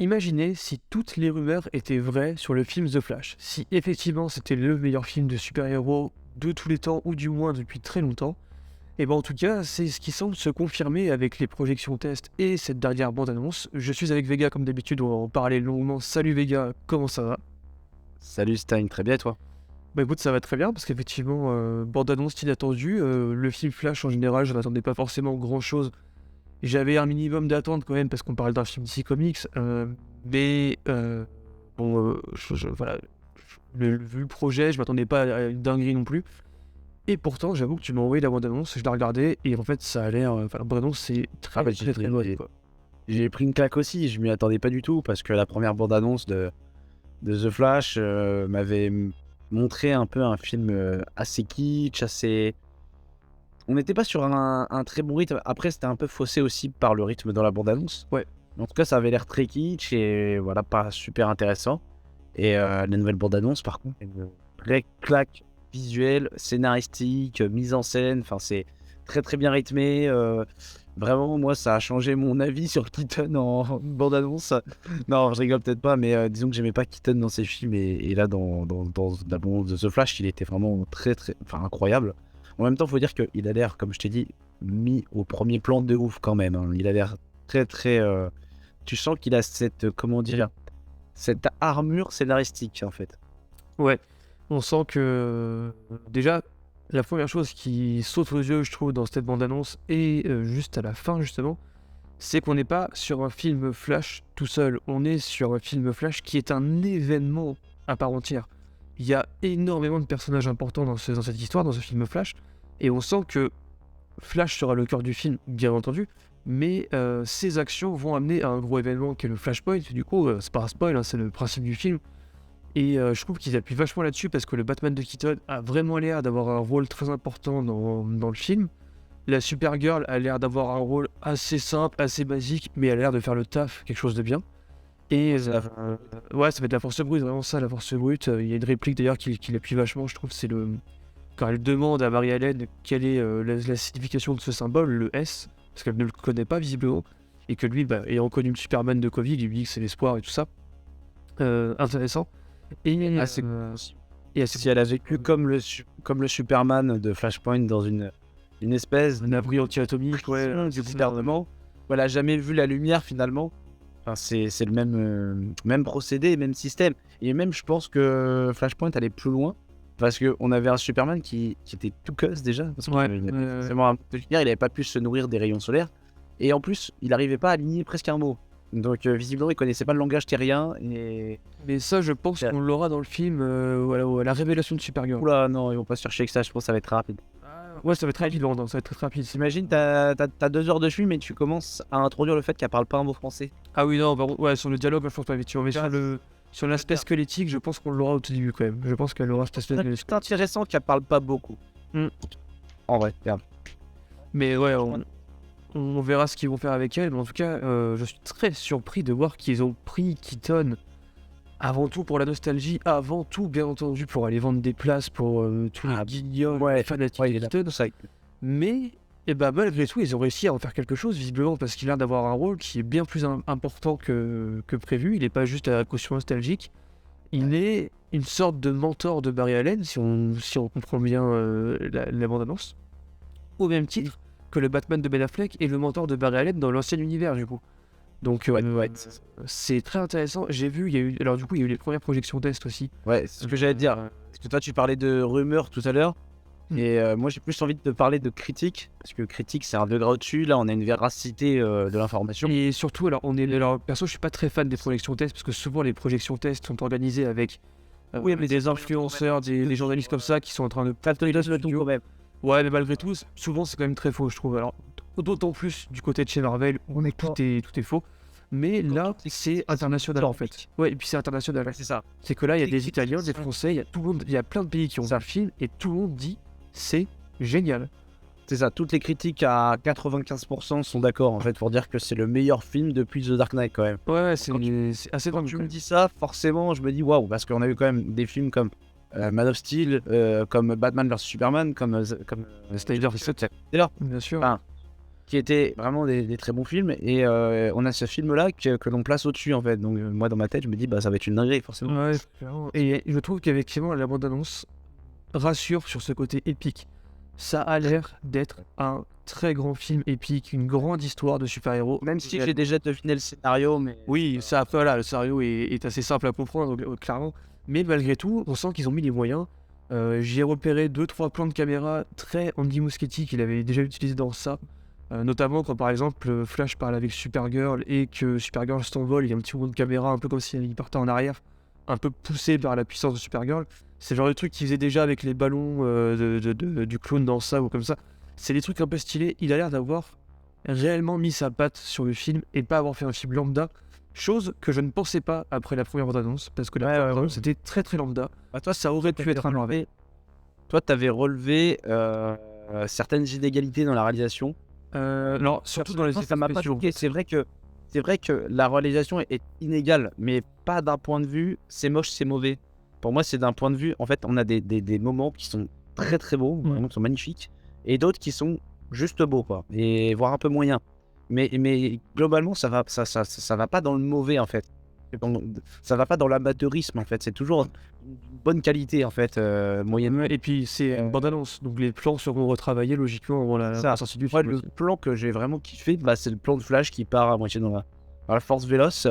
Imaginez si toutes les rumeurs étaient vraies sur le film The Flash. Si effectivement c'était le meilleur film de super-héros de tous les temps, ou du moins depuis très longtemps. Et ben en tout cas, c'est ce qui semble se confirmer avec les projections tests et cette dernière bande-annonce. Je suis avec Vega comme d'habitude, on va en parler longuement. Salut Vega, comment ça va? Salut Stein, très bien et toi? Bah écoute, ça va très bien parce qu'effectivement, bande-annonce inattendue. Le film Flash en général, je n'attendais pas forcément grand-chose. J'avais un minimum d'attente quand même parce qu'on parle d'un film DC Comics, mais bon, voilà, vu le projet, je m'attendais pas à une dinguerie non plus. Et pourtant, j'avoue que tu m'as envoyé la bande-annonce, je l'ai regardée et en fait, ça a l'air, enfin, la bande-annonce, c'est Ah très, bah très, très bonne, quoi. j'ai pris une claque aussi, je m'y attendais pas du tout parce que la première bande-annonce de The Flash m'avait montré un peu un film assez kitsch, assez... On n'était pas sur un très bon rythme, après c'était un peu faussé aussi par le rythme dans la bande-annonce. Ouais, En tout cas ça avait l'air très kitsch et voilà, pas super intéressant. Et la nouvelle bande-annonce par contre, une vraie claque visuelle, scénaristique, mise en scène, enfin c'est très très bien rythmé. Vraiment, moi, ça a changé mon avis sur Keaton en bande-annonce. Non, je rigole peut-être pas, mais disons que j'aimais pas Keaton dans ses films et là, dans la bande de The Flash, il était vraiment très, très, enfin, incroyable. En même temps, faut dire qu'il a l'air, comme je t'ai dit, mis au premier plan de ouf quand même, hein. Il a l'air très, très. Tu sens qu'il a cette, comment dire, cette armure scénaristique en fait. ouais. On sent que, déjà, la première chose qui saute aux yeux, je trouve, dans cette bande-annonce et juste à la fin, justement, c'est qu'on n'est pas sur un film Flash tout seul, on est sur un film Flash qui est un événement à part entière. Il y a énormément de personnages importants dans cette histoire, dans ce film Flash, et on sent que Flash sera le cœur du film, bien entendu, mais ses actions vont amener à un gros événement qui est le Flashpoint. Du coup, c'est pas un spoil, hein, c'est le principe du film. Et je trouve qu'ils appuient vachement là-dessus parce que le Batman de Keaton a vraiment l'air d'avoir un rôle très important dans le film. La Supergirl a l'air d'avoir un rôle assez simple, assez basique, mais elle a l'air de faire le taf, quelque chose de bien. Et C'est la- ouais, ça va être la force brute, vraiment ça, la force brute. Il y a une réplique d'ailleurs qui appuie vachement, je trouve, c'est le quand elle demande à Marie-Hélène quelle est la signification de ce symbole, le S, parce qu'elle ne le connaît pas visiblement, et que lui, bah, ayant connu le Superman de Covid, il lui dit que c'est l'espoir et tout ça. Intéressant. Et, Ah, c'est et si elle a vécu comme le Superman de Flashpoint dans une espèce un abri anti-atomique, ouais, du c'est ça. gouvernement, elle a jamais vu la lumière finalement. Enfin, c'est le même, même procédé, même système. Et même, je pense que Flashpoint allait plus loin parce qu'on avait un Superman qui était tout cuss déjà. Parce qu'il Ouais, n'avait pas forcément un de lumière, il n'avait pas pu se nourrir des rayons solaires. Et en plus, il n'arrivait pas à aligner presque un mot. Donc, visiblement, il connaissait pas le langage terrien. Et. mais ça, je pense qu'on l'aura dans le film, voilà, la révélation de Supergirl. Oula, non, ils vont pas se chercher que ça, je pense que ça va être rapide. Ah, ouais, ça va être très rapide, Laurent, ça va être très rapide. T'imagines, t'as 2 heures de film et tu commences à introduire le fait qu'elle parle pas un mot français. Ah oui, non, par contre, ouais, sur le dialogue, je pense pas, effectivement, mais sur l'aspect squelettique, je pense qu'on l'aura au tout début quand même. Je pense qu'elle aura cet aspect C'est intéressant qu'elle parle pas beaucoup. Hmm. En vrai, regarde. Mais ouais, on verra ce qu'ils vont faire avec elle, mais en tout cas, je suis très surpris de voir qu'ils ont pris Keaton avant tout pour la nostalgie, avant tout, bien entendu, pour aller vendre des places pour tous les guignols, les fanatiques ouais, de il est là Keaton. pour ça. Mais malgré tout, ils ont réussi à en faire quelque chose, visiblement, parce qu'il a l'air d'avoir un rôle qui est bien plus important que prévu. Il n'est pas juste à la caution nostalgique. Il est une sorte de mentor de Barry Allen, si on comprend bien la bande-annonce. Au même titre que le Batman de Ben Affleck est le mentor de Barry Allen dans l'ancien univers, du coup. Donc, c'est très intéressant. J'ai vu, alors du coup, il y a eu les premières projections test aussi. Ouais, c'est ce que j'allais te dire. Parce que toi, tu parlais de rumeurs tout à l'heure. Et moi, j'ai plus envie de te parler de critique. Parce que critique, c'est un degré au-dessus. Là, on a une véracité de l'information. Et surtout, alors perso, je suis pas très fan des projections tests parce que souvent les projections tests sont organisées avec Oui, mais des influenceurs, des journalistes comme ça qui sont en train de Ça te donne le ton studio. quand même. Ouais, mais malgré tout, souvent c'est quand même très faux, je trouve. Alors, d'autant plus du côté de chez Marvel où tout est faux. Mais là, c'est international en fait. Ouais, et puis c'est international. C'est ça. C'est que là, il y a des Italiens, des Français, il y a tout le monde, il y a plein de pays qui ont vu le film et tout le monde dit c'est génial. C'est ça. Toutes les critiques à 95% sont d'accord en fait pour dire que c'est le meilleur film depuis The Dark Knight quand même. Ouais, Quand c'est assez Quand drôle. tu me dis ça, forcément, je me dis waouh, parce qu'on a eu quand même des films comme Man of Steel, comme Batman vs Superman, comme Snyder Cut, Taylor. bien sûr. Enfin, qui étaient vraiment des très bons films. Et on a ce film-là que l'on place au-dessus, en fait. Donc, moi, dans ma tête, je me dis, bah, ça va être une dinguerie, forcément. Ouais, clairement. Et je trouve qu'effectivement, la bande-annonce rassure sur ce côté épique. Ça a l'air d'être un très grand film épique, une grande histoire de super-héros. Même si j'ai déjà deviné le scénario, mais. Oui, ça après, voilà, le scénario est assez simple à comprendre, clairement. Mais malgré tout, on sent qu'ils ont mis les moyens. J'y ai repéré 2-3 plans de caméra très Andy Muschietti qu'il avait déjà utilisé dans ça. Notamment quand par exemple Flash parle avec Supergirl et que Supergirl s'envole, il y a un petit mouvement de caméra un peu comme s'il partait en arrière, un peu poussé par la puissance de Supergirl. C'est le genre de truc qu'il faisait déjà avec les ballons du clown dans ça ou comme ça. C'est des trucs un peu stylés. Il a l'air d'avoir réellement mis sa patte sur le film et pas avoir fait un film lambda. Chose que je ne pensais pas après la première bande-annonce, parce que la première bande-annonce c'était très très lambda. Bah, toi, Ça aurait pu être un Marvel. Toi, t'avais relevé certaines inégalités dans la réalisation. Non, surtout dans les ça m'a effets pas spéciaux. choqué. C'est vrai que la réalisation est inégale, mais pas d'un point de vue c'est moche, c'est mauvais. Pour moi, c'est d'un point de vue, en fait, on a des moments qui sont très très beaux, vraiment qui sont magnifiques, et d'autres qui sont juste beaux, quoi, et voire un peu moyens. Mais globalement, ça va pas dans le mauvais, en fait. Ça va pas dans l'amateurisme, en fait. C'est toujours une bonne qualité, en fait, moyennement. Et puis c'est une bande-annonce, donc les plans seront retravaillés logiquement avant la sortie du Moi, film. le plan que j'ai vraiment kiffé, bah, c'est le plan de Flash qui part à moitié dans la Force Véloce.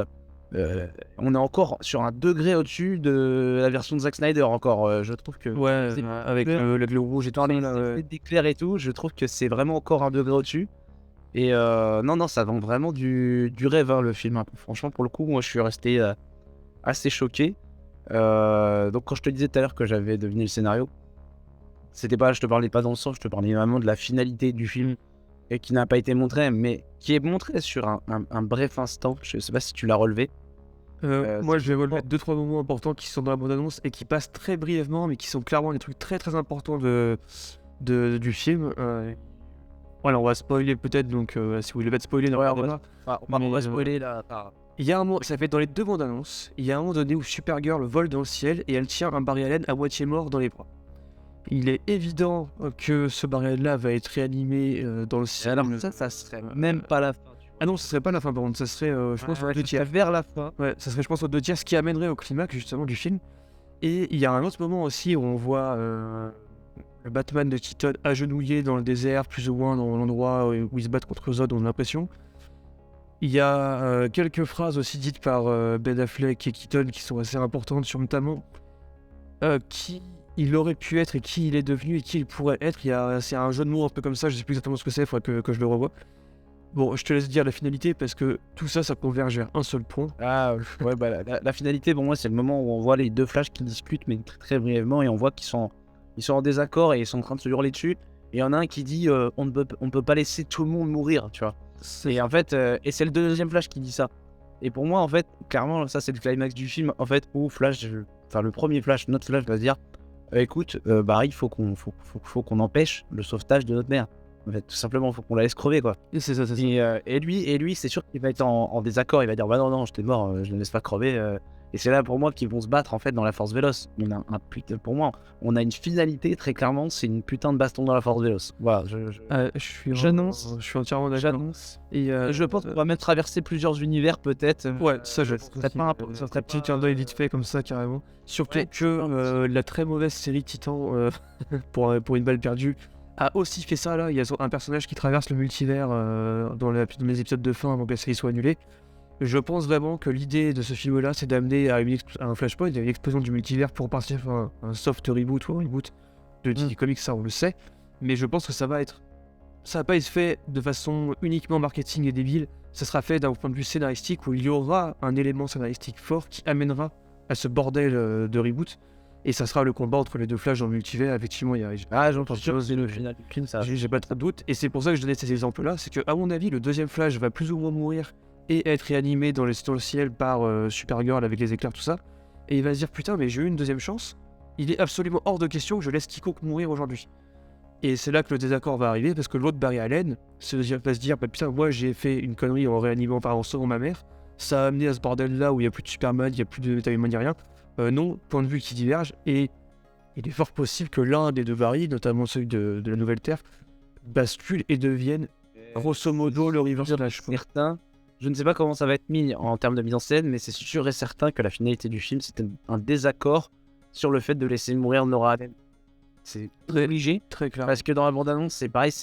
On est encore sur un degré au-dessus de la version de Zack Snyder, encore. Je trouve que Ouais, avec le rouge et tout dans ça, les là, ouais. effets d'éclair et tout, je trouve que c'est vraiment encore un degré au-dessus. Et non, ça vend vraiment du rêve, hein, le film, hein. Franchement, pour le coup, moi, je suis resté assez choqué. Donc, quand je te disais tout à l'heure que j'avais deviné le scénario, c'était pas, je te parlais pas dans le sens, je te parlais vraiment de la finalité du film et qui n'a pas été montrée, mais qui est montrée sur un bref instant. Je sais pas si tu l'as relevé. Moi je vais relever 2-3 moments importants qui sont dans la bande-annonce et qui passent très brièvement, mais qui sont clairement des trucs très très importants du film. Voilà, on va spoiler peut-être, donc si vous voulez pas de spoiler, Ouais, on va spoiler là. il y a un moment, ça fait dans les 2 bandes annonces, il y a un moment donné où Supergirl vole dans le ciel et elle tient un Barry Allen à moitié mort dans les bras. Il est évident que ce Barry Allen là va être réanimé dans le ciel. Alors ça serait même pas la fin. Ah non, ce serait pas la fin par contre, ça serait je pense aux 2 tiers. Vers la fin. Ouais, ça serait je pense aux 2 tiers, ce qui amènerait au climax justement du film. Et il y a un autre moment aussi où on voit le Batman de Keaton agenouillé dans le désert, plus ou moins dans l'endroit où il se bat contre Zod, on a l'impression. Il y a quelques phrases aussi dites par Ben Affleck et Keaton qui sont assez importantes sur notamment qui il aurait pu être et qui il est devenu et qui il pourrait être. C'est un jeu de mots un peu comme ça, je sais plus exactement ce que c'est, il faudrait que je le revoie. Bon, je te laisse dire la finalité parce que tout ça, ça converge vers un seul point. Ah ouais, bah la finalité pour moi c'est le moment où on voit les 2 Flash qui discutent mais très, très brièvement et on voit qu'ils sont en désaccord et ils sont en train de se hurler dessus. Et il y en a un qui dit on ne peut pas laisser tout le monde mourir, tu vois. Et en fait, et c'est le deuxième Flash qui dit ça. Et pour moi, en fait, clairement, ça c'est le climax du film, en fait, où Flash, le premier Flash, notre Flash va se dire écoute, Barry, faut qu'on empêche le sauvetage de notre mère. En fait, tout simplement, faut qu'on la laisse crever, quoi. Et c'est ça. Et lui, c'est sûr qu'il va être en désaccord, il va dire bah non, j'étais mort, je ne laisse pas crever. Et c'est là pour moi qu'ils vont se battre en fait dans la Force Véloce. On a pour moi, on a une finalité très clairement, c'est une putain de baston dans la Force Véloce. Voilà, j'annonce. Je suis entièrement d'accord. J'annonce. Et Je pense qu'on va même traverser plusieurs univers peut-être. ouais, ça je. Ça serait un petit clin d'œil vite fait comme ça carrément. Surtout que la très mauvaise série Titan pour une balle perdue a aussi fait ça là. Il y a un personnage qui traverse le multivers dans les épisodes de fin avant que la série soit annulée. Je pense vraiment que l'idée de ce film-là, c'est d'amener à un flashpoint, à une explosion du multivers pour partir sur un soft reboot ou un reboot de DC Comics, ça on le sait. Mais je pense que ça va pas être fait de façon uniquement marketing et débile. Ça sera fait d'un point de vue scénaristique où il y aura un élément scénaristique fort qui amènera à ce bordel de reboot. Et ça sera le combat entre les 2 Flash dans le multivers. Effectivement, j'entends sûr, c'est le final du film, ça. J'ai pas trop de doute. Et c'est pour ça que je donnais ces exemples-là. C'est que, à mon avis, le deuxième Flash va plus ou moins mourir et être réanimé dans le ciel par Supergirl avec les éclairs, tout ça. Et il va se dire putain, mais j'ai eu une deuxième chance. Il est absolument hors de question que je laisse quiconque mourir aujourd'hui. Et c'est là que le désaccord va arriver parce que l'autre Barry Allen va se dire bah putain, moi j'ai fait une connerie en réanimant par en sauvant ma mère. Ça a amené à ce bordel là où il n'y a plus de Superman, il n'y a plus de Metal Man, il n'y a rien. Non, point de vue qui diverge. Et il est fort possible que l'un des 2 Barry, notamment celui de la Nouvelle Terre, bascule et devienne Grosso modo, le reverse flash, quoi. certain. Je ne sais pas comment ça va être mis en termes de mise en scène, mais c'est sûr et certain que la finalité du film, c'était un désaccord sur le fait de laisser mourir Nora Allen. C'est Très- obligé, Très clair. parce que dans la bande-annonce, c'est pareil,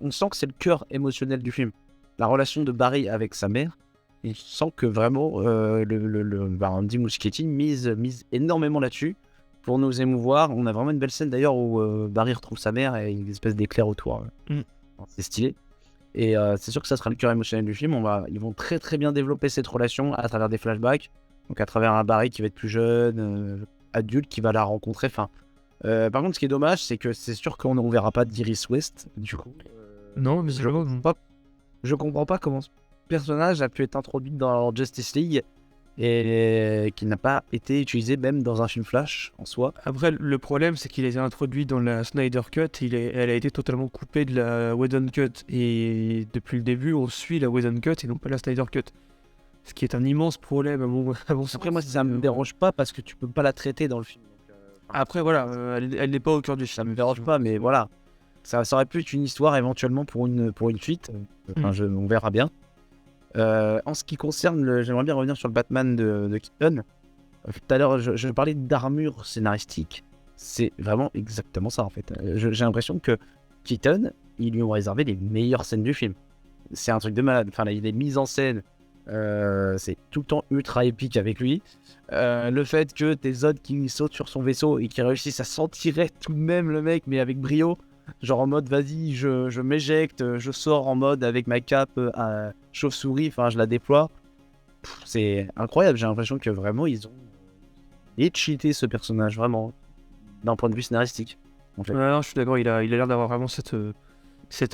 on sent que c'est le cœur émotionnel du film. La relation de Barry avec sa mère, on sent que vraiment, Andy Muschietti mise énormément là-dessus pour nous émouvoir. On a vraiment une belle scène d'ailleurs où Barry retrouve sa mère et une espèce d'éclair autour. C'est stylé. Et c'est sûr que ça sera le cœur émotionnel du film. Ils vont très très bien développer cette relation à travers des flashbacks. Donc à travers un Barry qui va être plus jeune, adulte, qui va la rencontrer. Par contre, ce qui est dommage, c'est que c'est sûr qu'on ne verra pas d'Iris West. Du coup, Non, mais je comprends pas comment ce personnage a pu être introduit dans Justice League et qui n'a pas été utilisé même dans un film Flash en soi. Après, le problème, c'est qu'il a été introduit dans la Snyder Cut. Elle a été totalement coupée de la Whedon Cut. Et depuis le début, on suit la Whedon Cut et non pas la Snyder Cut. Ce qui est un immense problème à mon sens. Après, moi, ça me dérange pas parce que tu peux pas la traiter dans le film. Donc, Après, voilà, elle n'est pas au cœur du ça film. me dérange pas, mais voilà. Ça aurait pu être une histoire éventuellement pour une suite. On verra bien. En ce qui concerne, j'aimerais bien revenir sur le Batman de Keaton. Tout à l'heure, je parlais d'armure scénaristique. C'est vraiment exactement ça en fait. J'ai l'impression que Keaton, ils lui ont réservé les meilleures scènes du film. C'est un truc de malade. Enfin, les mises en scène, c'est tout le temps ultra épique avec lui. Le fait que tes Zod qui sautent sur son vaisseau et qui réussissent à s'en tirer tout de même le mec, mais avec brio. Genre en mode vas-y, je m'éjecte, je sors en mode avec ma cape à chauve-souris, enfin je la déploie. C'est incroyable, j'ai l'impression que vraiment ils ont cheaté ce personnage, vraiment, d'un point de vue scénaristique. En fait. Non, je suis d'accord, il a l'air d'avoir vraiment cette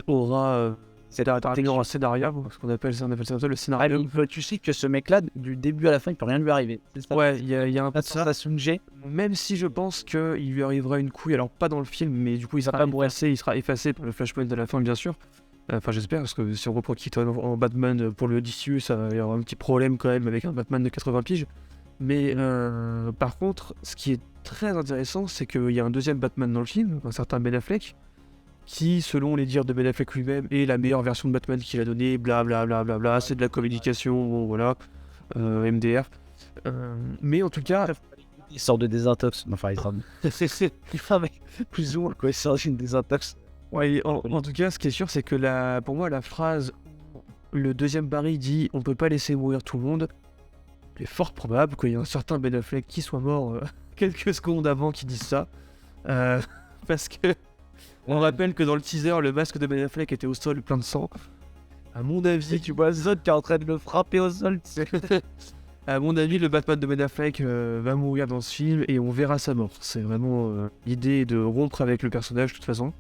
aura. C'est intégrant un scénario, ce qu'on appelle ça, le scénario. Tu sais que ce mec-là, du début à la fin, il peut rien lui arriver. C'est ça. Ouais, il y a un peu La de ça. G. Même si je pense qu'il lui arrivera une couille, alors pas dans le film, mais du coup il sera effacé par le flashpoint à la fin, bien sûr. Enfin, j'espère, parce que si on reprend Keaton en Batman pour le DCU, ça va y avoir un petit problème quand même avec un Batman de 80 piges. Mais par contre, ce qui est très intéressant, c'est qu'il y a un deuxième Batman dans le film, un certain Ben Affleck, qui, selon les dires de Ben Affleck lui-même, est la meilleure version de Batman qu'il a donnée, blablabla, c'est de la communication, bon, voilà, MDR. Mais en tout cas... Il sort de désintox. Enfin, il sort de... plus ou moins, quoi, il sort d'une désintox. Ouais, en tout cas, ce qui est sûr, c'est que pour moi, la phrase, le deuxième Barry dit « on peut pas laisser mourir tout le monde », il est fort probable qu'il y ait un certain Ben Affleck qui soit mort quelques secondes avant qu'il dise ça. Parce que on rappelle que dans le teaser, le masque de Ben Affleck était au sol plein de sang. À mon avis, Tu vois Zod qui est en train de le frapper au sol, tu sais. À mon avis, le Batman de Ben Affleck va mourir dans ce film et on verra sa mort. C'est vraiment l'idée de rompre avec le personnage de toute façon.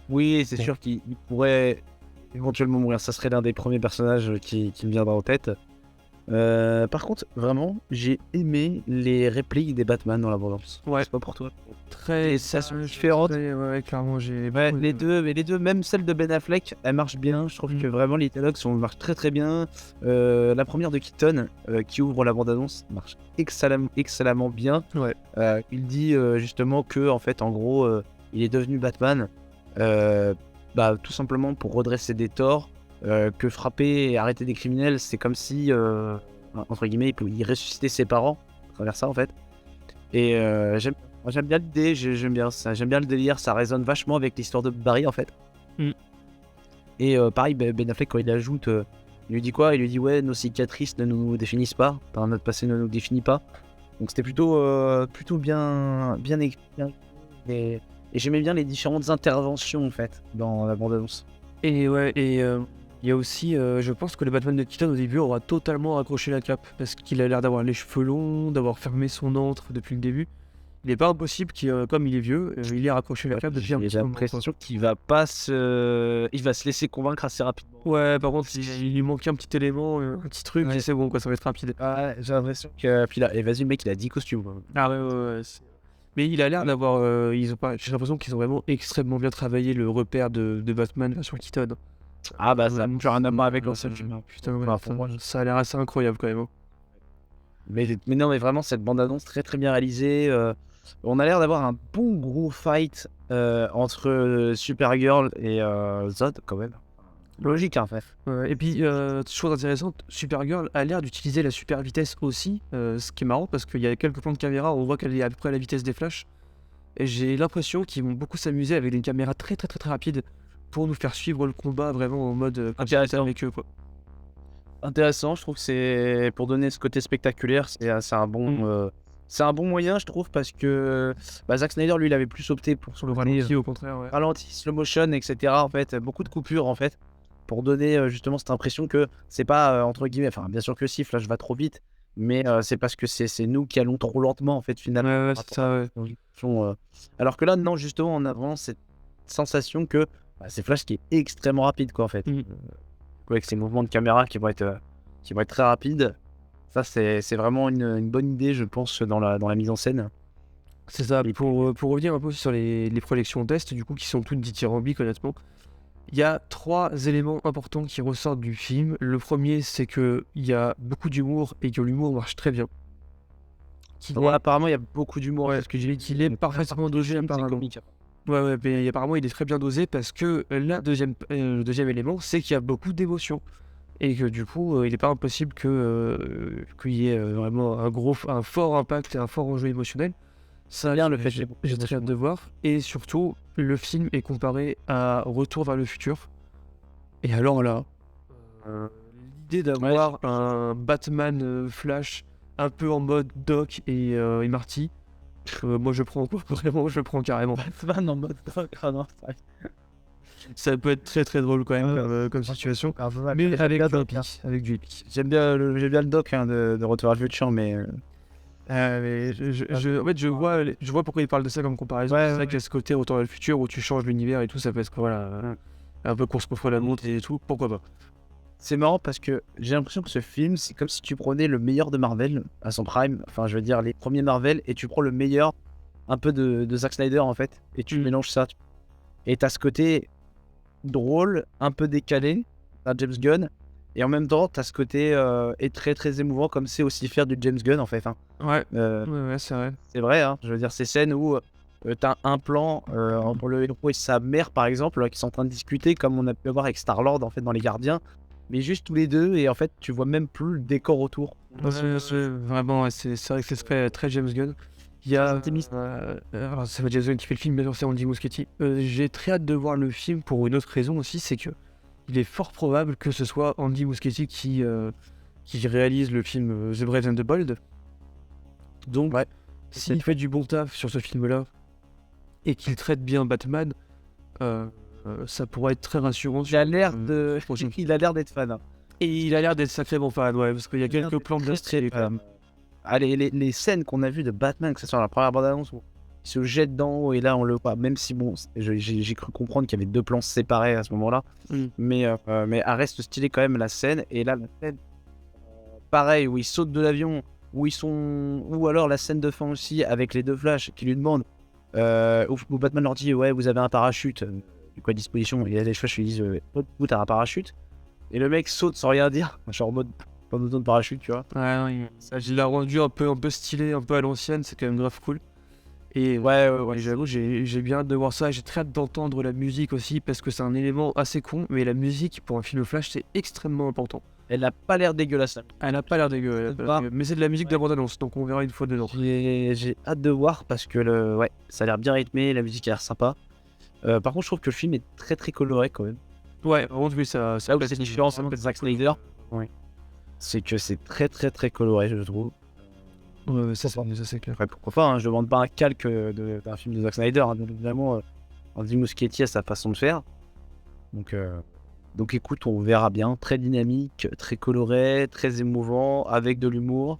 Oui, c'est sûr qu'il pourrait éventuellement mourir. Ça serait l'un des premiers personnages qui me viendra en tête. Par contre, vraiment, j'ai aimé les répliques des Batman dans la bande-annonce. Ouais. C'est pas pour toi. Très différentes. Ouais, clairement, j'ai. Ouais, les deux, même celle de Ben Affleck, elle marche bien. Je trouve que vraiment les dialogues marchent très très bien. La première de Keaton, qui ouvre la bande-annonce, marche excellemment bien. Ouais. Il dit justement que, en fait, en gros, il est devenu Batman, tout simplement pour redresser des torts. Que frapper et arrêter des criminels, c'est comme si, entre guillemets, il ressuscitait ses parents à travers ça en fait. Et j'aime bien l'idée, j'aime bien ça, j'aime bien le délire, ça résonne vachement avec l'histoire de Barry en fait. Et pareil, Ben Affleck quand il ajoute, il lui dit quoi? Il lui dit ouais, nos cicatrices ne nous définissent pas, notre passé ne nous définit pas. Donc c'était plutôt bien écrit. Et j'aimais bien les différentes interventions en fait dans la bande-annonce. Et ouais, il y a aussi, je pense que le Batman de Keaton au début aura totalement raccroché la cape parce qu'il a l'air d'avoir les cheveux longs, d'avoir fermé son antre depuis le début. Il n'est pas impossible comme il est vieux, il ait raccroché la cape depuis un petit moment. J'ai l'impression qu'il va pas il va se laisser convaincre assez rapidement. Ouais, par contre, il lui manquait un petit élément, un petit truc, mais c'est bon, quoi, ça va être rapide. Ah, j'ai l'impression que. Puis là, et vas-y, le mec, il a 10 costumes. Quoi. Ah ouais. Mais il a l'air d'avoir. J'ai l'impression qu'ils ont vraiment extrêmement bien travaillé le repère de Batman version Keaton. Ah bah ça n'a plus rien à voir avec l'ancien film. Putain, ouais, ça a l'air assez incroyable quand même. Hein. Mais non, mais vraiment, cette bande-annonce très très bien réalisée. On a l'air d'avoir un bon gros fight entre Supergirl et Zod quand même. Logique, en fait. Et puis, chose intéressante, Supergirl a l'air d'utiliser la super vitesse aussi, ce qui est marrant parce qu'il y a quelques plans de caméra, on voit qu'elle est à peu près à la vitesse des flashs. Et j'ai l'impression qu'ils vont beaucoup s'amuser avec des caméras très, très, très, très rapides pour nous faire suivre le combat vraiment en mode, comme si on était Intéressant. avec eux, quoi. Intéressant, je trouve que c'est pour donner ce côté spectaculaire, c'est un bon moyen, je trouve, parce que, Zack Snyder, lui, il avait plus opté pour Sur le donner, ralenti, au contraire, ouais. ralenti, slow motion, et cetera, en fait, beaucoup de coupures, en fait, pour donner, justement cette impression que c'est pas, entre guillemets, enfin, bien sûr que si, Flash va trop vite, mais c'est parce que c'est nous qui allons trop lentement, en fait, Ouais, finalement, ouais, par c'est rapport ça, ouais. aux évolutions, alors que là, non, justement, on a vraiment cette sensation que, c'est Flash qui est extrêmement rapide, quoi, en fait. Mmh. Avec ces mouvements de caméra qui vont être très rapides. Ça, c'est vraiment une bonne idée, je pense, dans la mise en scène. C'est ça, Et pour revenir un peu sur les projections test, du coup, qui sont toutes dithyrambiques, honnêtement. Il y a 3 éléments importants qui ressortent du film. Le premier, c'est qu'il y a beaucoup d'humour et que l'humour marche très bien. Qu'il ouais, est apparemment, il y a beaucoup d'humour. Ouais, C'est ce que j'ai dit. qu'il est parfaitement dosé, C'est apparemment. comique. Ouais, ouais, mais apparemment, il est très bien dosé parce que le deuxième élément, c'est qu'il y a beaucoup d'émotions et que du coup, il n'est pas impossible qu'il y ait vraiment un fort impact et un fort enjeu émotionnel. Ça, Bien le fait qu'il y j'ai ait beaucoup j'ai très hâte d'émotions. de voir. Et surtout, le film est comparé à Retour vers le futur. Et alors là, euh, l'idée Ouais, d'avoir un Batman Flash un peu en mode Doc et Marty, moi je prends quoi, vraiment, je prends carrément. Batman en mode Doc. Ah non, c'est vrai. Ça peut être très très drôle quand même Ouais, comme situation. Ah, pas mal. Mais J'aime avec bien du Doc, hein. épique, avec du épique. J'aime bien le Doc, hein, de Retour à le futur, mais Mais en fait, je vois pourquoi il parle de ça comme comparaison. Ouais, C'est ouais, vrai qu'il y a ce côté Retour vers le futur où tu changes l'univers et tout, ça peut être voilà, un peu course contre la montre et tout, pourquoi pas. c'est marrant parce que j'ai l'impression que ce film, c'est comme si tu prenais le meilleur de Marvel à son prime, enfin, je veux dire, les premiers Marvel, et tu prends le meilleur un peu de Zack Snyder, en fait, et tu mélanges ça. Et t'as ce côté drôle, un peu décalé, d'un James Gunn, et en même temps, t'as ce côté est très très émouvant, comme c'est aussi faire du James Gunn, en fait, hein. Ouais, Euh, ouais, c'est vrai. c'est vrai, hein, je veux dire, ces scènes où t'as un plan entre le héros et sa mère, par exemple, qui sont en train de discuter, comme on a pu voir avec Star-Lord, en fait, dans Les Gardiens, mais juste tous les deux, et en fait, tu vois même plus le décor autour. Vraiment, ouais, c'est vrai que c'est très, très James Gunn. Il y Très a. intimiste. Alors, c'est pas James Gunn qui fait le film, bien sûr, c'est Andy Muschietti. J'ai très hâte de voir le film pour une autre raison aussi, c'est que il est fort probable que ce soit Andy Muschietti qui réalise le film The Brave and the Bold. Donc, Ouais. s'il fait du bon taf sur ce film-là et qu'il traite bien Batman, euh, ça pourrait être très rassurant. Il a l'air il a l'air d'être fan, hein. Et il a l'air d'être sacrément fan, ouais, parce qu'il y a quelques plans de stylés quand même. Ah, les scènes qu'on a vues de Batman, que ce soit dans la première bande-annonce où il se jette d'en haut et là on le voit, même si bon, j'ai cru comprendre qu'il y avait 2 plans séparés à ce moment-là, Mm. mais elle reste stylée quand même la scène. Et là, la scène, pareil, où ils sautent de l'avion, ou alors la scène de fin aussi avec les 2 Flash qui lui demandent, où Batman leur dit ouais, vous avez un parachute, du coup à disposition, et là les Flash lui disent vous t'as un parachute, et le mec saute sans rien dire, genre en mode pas besoin de parachute, tu vois. Ouais, non, il l'a rendu un peu stylé, un peu à l'ancienne, c'est quand même grave cool. Et Ouais. j'avoue, j'ai bien hâte de voir ça. J'ai très hâte d'entendre la musique aussi, parce que c'est un élément assez con, mais la musique pour un film Flash, c'est extrêmement important. Elle a pas l'air dégueulasse. Elle a pas l'air dégueu, elle a pas l'air dégueu. Mais c'est de la musique de la bande-annonce, donc on verra une fois dedans. J'ai hâte de voir parce que ouais, ça a l'air bien rythmé, la musique a l'air sympa. Par contre, je trouve que le film est très très coloré quand même. Ouais, par contre, oui, ça Là où peut c'est être différent ça peut de être Zack cool. Snyder, c'est que c'est très très très coloré, je trouve. Ouais, ça c'est clair. Après, pourquoi pas, hein, je demande pas un calque d'un film de Zack Snyder, hein, bien évidemment. Andy Muschietti a sa façon de faire. Donc écoute, on verra bien. Très dynamique, très coloré, très émouvant, avec de l'humour.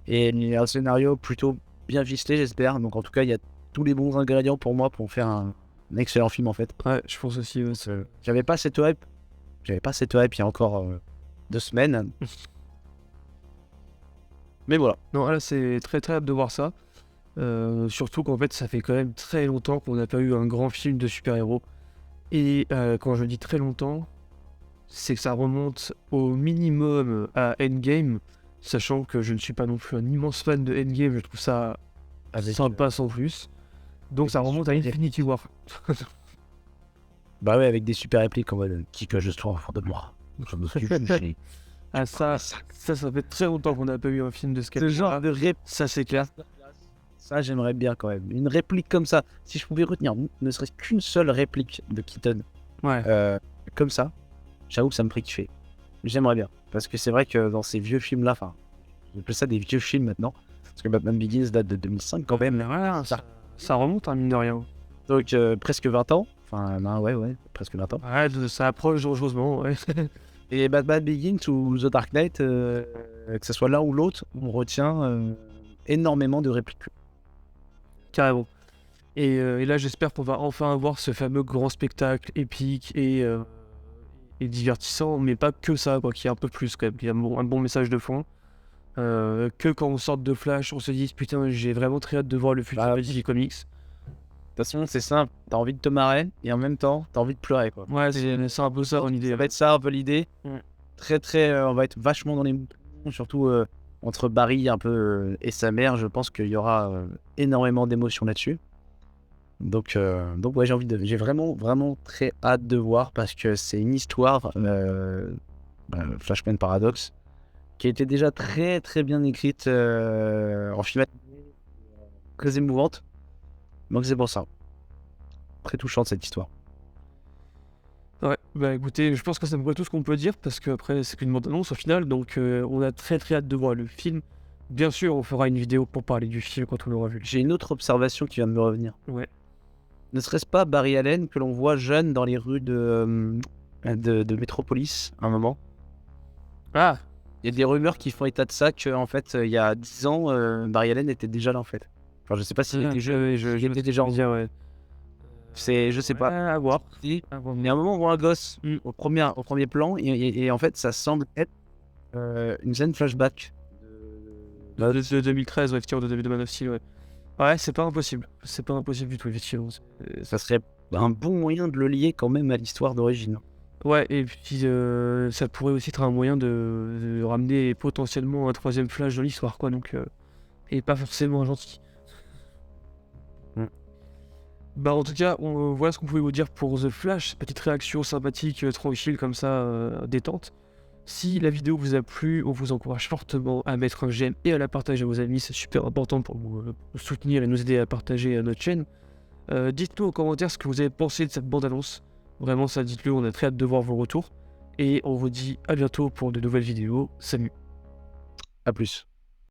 Et un scénario plutôt bien ficelé, j'espère. Donc en tout cas, il y a tous les bons ingrédients pour moi pour faire un excellent film en fait. Ouais, je pense aussi. Ouais, J'avais pas cette hype. Il y a encore 2 semaines. Mais voilà. Non, là, c'est très très hâte de voir ça. Surtout qu'en fait, ça fait quand même très longtemps qu'on n'a pas eu un grand film de super-héros. Et quand je dis très longtemps, c'est que ça remonte au minimum à Endgame, sachant que je ne suis pas non plus un immense fan de Endgame, je trouve ça sympa sans plus. Donc ça remonte à Infinity War. Bah ouais, avec des super répliques en mode qui que je sois au fond de moi. Je me suis jugé. Ah, ça fait très longtemps qu'on n'a pas eu un film de ce Ce genre calibre-là. de réplique. Ça, c'est clair. Ça, j'aimerais bien quand même. Une réplique comme ça. Si je pouvais retenir ne serait-ce qu'une seule réplique de Keaton Ouais. comme ça, j'avoue que ça me ferait kiffer. J'aimerais bien. Parce que c'est vrai que dans ces vieux films-là, enfin, j'appelle ça des vieux films maintenant. Parce que Batman Begins date de 2005 quand même. Mais voilà, ça remonte, hein, mine de rien. Donc presque 20 ans. Enfin, non, ouais, presque 20 ans. Ouais, ça approche dangereusement, ouais. Et Batman Begins ou The Dark Knight, que ce soit l'un ou l'autre, on retient énormément de répliques. Carrément. Et là, j'espère qu'on va enfin avoir ce fameux grand spectacle épique et divertissant, mais pas que ça, quoi, qu'il y ait un peu plus quand même, qu'il y ait un bon message de fond. Que quand on sort de Flash, on se dise putain, j'ai vraiment très hâte de voir le futur Bah, de DC Comics. De toute façon, c'est simple. T'as envie de te marrer et en même temps, t'as envie de pleurer, quoi. Ouais, c'est un peu ça mon idée. Ça va être ça un peu l'idée. Mm. On va être vachement dans les moutons, surtout entre Barry un peu et sa mère. Je pense qu'il y aura énormément d'émotions là-dessus. Donc ouais, j'ai vraiment très hâte de voir parce que c'est une histoire, Flashpoint Paradox, qui a été déjà très très bien écrite en film, très émouvante. Donc c'est pour ça. Très touchante cette histoire. Ouais, bah écoutez, je pense que c'est à peu près tout ce qu'on peut dire, parce qu'après c'est qu'une bande-annonce au final, donc on a très très hâte de voir le film. Bien sûr, on fera une vidéo pour parler du film quand on l'aura vu. J'ai une autre observation qui vient de me revenir. Ouais. Ne serait-ce pas Barry Allen que l'on voit jeune dans les rues de Metropolis à un moment? Ah, Il y a des rumeurs qui font état de ça, qu'en fait, il y a 10 ans, Barry Allen était déjà là en fait. Enfin, je sais pas s'il était jeune, il était déjà en dire, ouais. je sais pas. À voir. Mais à un moment, on voit un gosse au premier plan, et en fait, ça semble être une scène flashback. De 2013, ouais, effectivement, de Man of Steel, ouais. Ouais, c'est pas impossible. C'est pas impossible du tout, effectivement. Ça serait un bon moyen de le lier quand même à l'histoire d'origine. Ouais, et puis ça pourrait aussi être un moyen de ramener potentiellement un troisième Flash dans l'histoire, quoi, donc... et pas forcément un gentil. Bah en tout cas, voilà ce qu'on pouvait vous dire pour The Flash, petite réaction sympathique, tranquille comme ça, détente. Si la vidéo vous a plu, on vous encourage fortement à mettre un j'aime et à la partager à vos amis, c'est super important pour vous soutenir et nous aider à partager notre chaîne. Dites-nous en commentaire ce que vous avez pensé de cette bande-annonce. Vraiment ça, dites-le, on a très hâte de voir vos retours. Et on vous dit à bientôt pour de nouvelles vidéos. Salut. À plus.